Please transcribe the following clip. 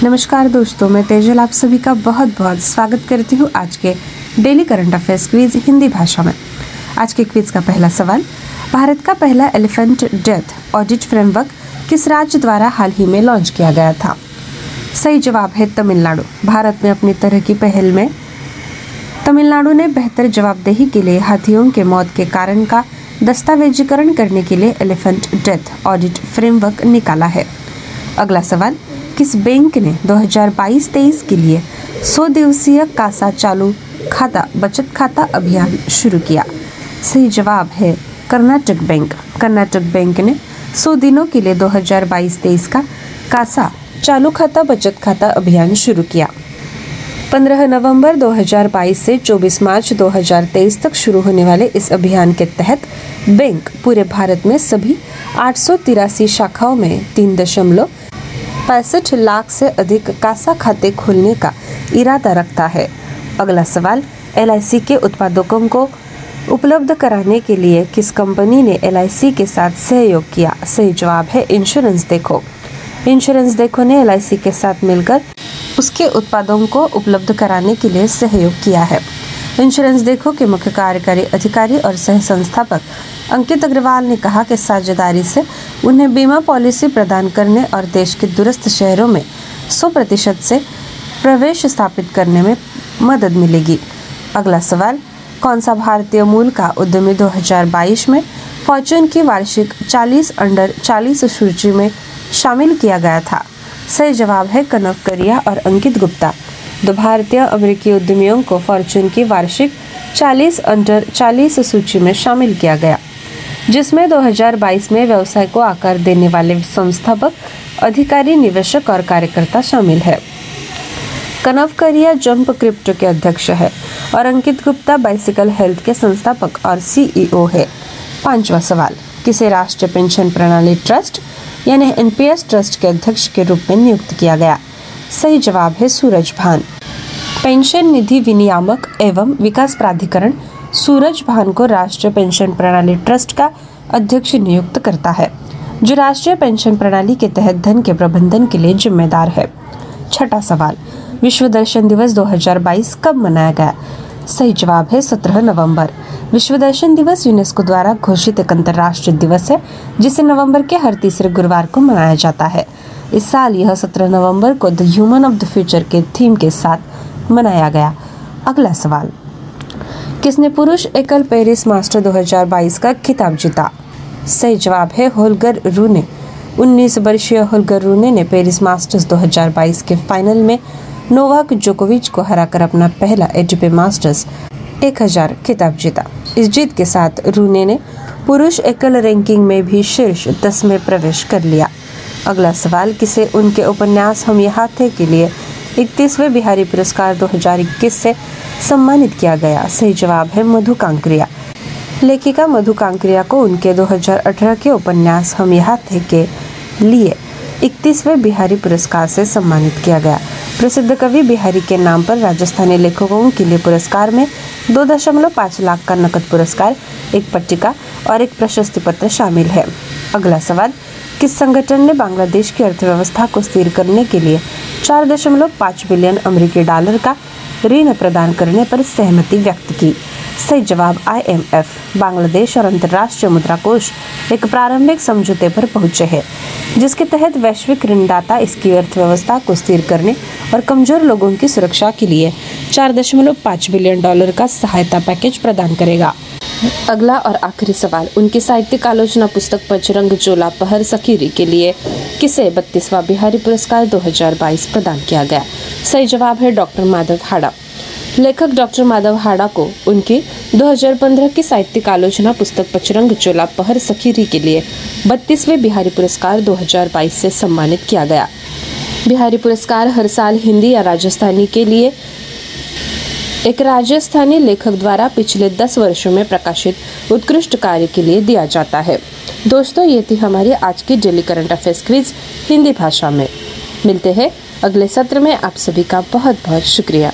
नमस्कार दोस्तों, मैं तेजल आप सभी का बहुत बहुत स्वागत करती हूँ आज के daily current affairs quiz Hindi भाषा में। आज के क्विज का पहला सवाल, भारत का पहला एलिफेंट डेथ ऑडिट फ्रेमवर्क किस राज्य द्वारा हाल ही में लॉन्च किया गया था? सही जवाब है तमिलनाडु। भारत में अपनी तरह की पहल में तमिलनाडु ने बेहतर जवाबदेही के लिए हाथियों के मौत के कारण का दस्तावेजीकरण करने के लिए एलिफेंट डेथ ऑडिट फ्रेमवर्क निकाला है। अगला सवाल, किस बैंक ने 2022-23 के लिए 100 दिवसीय कासा चालू खाता बचत खाता अभियान शुरू किया? सही जवाब है कर्नाटक बैंक। कर्नाटक बैंक ने 100 दिनों के लिए 2022-23 का कासा चालू खाता बचत खाता अभियान शुरू किया। 15 नवंबर 2022 से 24 मार्च 2023 तक शुरू होने वाले इस अभियान के तहत बैंक पूरे भारत में सभी 883 शाखाओं में 3.65 लाख से अधिक कासा खाते खोलने का इरादा रखता है। अगला सवाल, LIC के उत्पादकों को उपलब्ध कराने के लिए किस कंपनी ने LIC के साथ सहयोग किया? सही जवाब है इंश्योरेंस देखो। इंश्योरेंस देखो ने LIC के साथ मिलकर उसके उत्पादों को उपलब्ध कराने के लिए सहयोग किया है। इंश्योरेंस देखो के मुख्य कार्यकारी अधिकारी और सह संस्थापक अंकित अग्रवाल ने कहा कि साझेदारी से उन्हें बीमा पॉलिसी प्रदान करने और देश के दूरस्थ शहरों में 100% से प्रवेश स्थापित करने में मदद मिलेगी। अगला सवाल, कौन सा भारतीय मूल का उद्यमी 2022 में फॉर्च्यून की वार्षिक 40 अंडर 40 सूची में शामिल किया गया था? सही जवाब है कनव करिया और अंकित गुप्ता। दो भारतीय अमेरिकी उद्यमियों को फॉर्च्यून की वार्षिक 40 अंडर 40 सूची में शामिल किया गया, जिसमें 2022 में व्यवसाय को आकार देने वाले संस्थापक, अधिकारी, निवेशक और कार्यकर्ता शामिल है। कनव करिया जंप क्रिप्टो के अध्यक्ष है और अंकित गुप्ता बाइसिकल हेल्थ के संस्थापक और CEO है। पांचवा सवाल, किसे राष्ट्रीय पेंशन प्रणाली ट्रस्ट यानी NPS ट्रस्ट के अध्यक्ष के रूप में नियुक्त किया गया? सही जवाब है सूरज भान। पेंशन निधि विनियामक एवं विकास प्राधिकरण सूरज भान को राष्ट्रीय पेंशन प्रणाली ट्रस्ट का अध्यक्ष नियुक्त करता है, जो राष्ट्रीय पेंशन प्रणाली के तहत धन के प्रबंधन के लिए जिम्मेदार है। छठा सवाल, विश्व दर्शन दिवस 2022 कब मनाया गया? सही जवाब है 17 नवंबर। विश्व दर्शन दिवस यूनेस्को द्वारा घोषित एक अंतर्राष्ट्रीय दिवस है, जिसे नवंबर के हर तीसरे गुरुवार को मनाया जाता है। इस साल यह 17 नवंबर को the human of the future के थीम के साथ मनाया गया। अगला सवाल, किसने पुरुष एकल पेरिस मास्टर 2022 का खिताब जीता? सही जवाब है होल्गर रूने। 19 वर्षीय होल्गर रूने ने पेरिस मास्टर्स 2022 के फाइनल में नोवाक जोकोविच को हराकर अपना पहला ATP मास्टर्स 1000 खिताब जीता। इस जीत के साथ रूने ने पुरुष एकल रैंकिंग में भी शीर्ष 10 में प्रवेश कर लिया। अगला सवाल, किसे उनके उपन्यास हम यहाँ थे के लिए 31वें बिहारी पुरस्कार 2021 से सम्मानित किया गया? सही जवाब है मधु कांकरिया। लेखिका मधु कांकरिया को उनके 2018 के उपन्यास हम यहाँ थे के लिए 31वें बिहारी पुरस्कार से सम्मानित किया गया। प्रसिद्ध कवि बिहारी के नाम पर राजस्थानी लेखकों के लिए पुरस्कार में 2.5 लाख का नकद पुरस्कार, एक पट्टिका और एक प्रशस्ति पत्र शामिल है। अगला सवाल, किस संगठन ने बांग्लादेश की अर्थव्यवस्था को स्थिर करने के लिए 4.5 बिलियन अमेरिकी डॉलर का ऋण प्रदान करने पर सहमति व्यक्त की? सही जवाब IMF। बांग्लादेश और अंतर्राष्ट्रीय मुद्रा कोष एक प्रारंभिक समझौते पर पहुंचे हैं, जिसके तहत वैश्विक ऋणदाता इसकी अर्थव्यवस्था को स्थिर करने और कमजोर लोगों की सुरक्षा के लिए 4.5 बिलियन डॉलर का सहायता पैकेज प्रदान करेगा। अगला और आखिरी सवाल, उनकी साहित्यिक आलोचना पुस्तक पचरंग चोला पहर सखीरी के लिए किसे 32वां बिहारी पुरस्कार 2022 प्रदान किया गया? सही जवाब है डॉक्टर माधव हाड़ा। लेखक डॉक्टर माधव हाड़ा को उनकी 2015 की साहित्यिक आलोचना पुस्तक पचरंग चोला पहर सखीरी के लिए 32वें बिहारी पुरस्कार 2022 से सम्मानित किया गया। बिहारी पुरस्कार हर साल हिंदी या राजस्थानी के लिए एक राजस्थानी लेखक द्वारा पिछले 10 वर्षों में प्रकाशित उत्कृष्ट कार्य के लिए दिया जाता है। दोस्तों, ये थी हमारी आज की daily current affairs quiz Hindi भाषा में। मिलते हैं अगले सत्र में। आप सभी का बहुत बहुत शुक्रिया।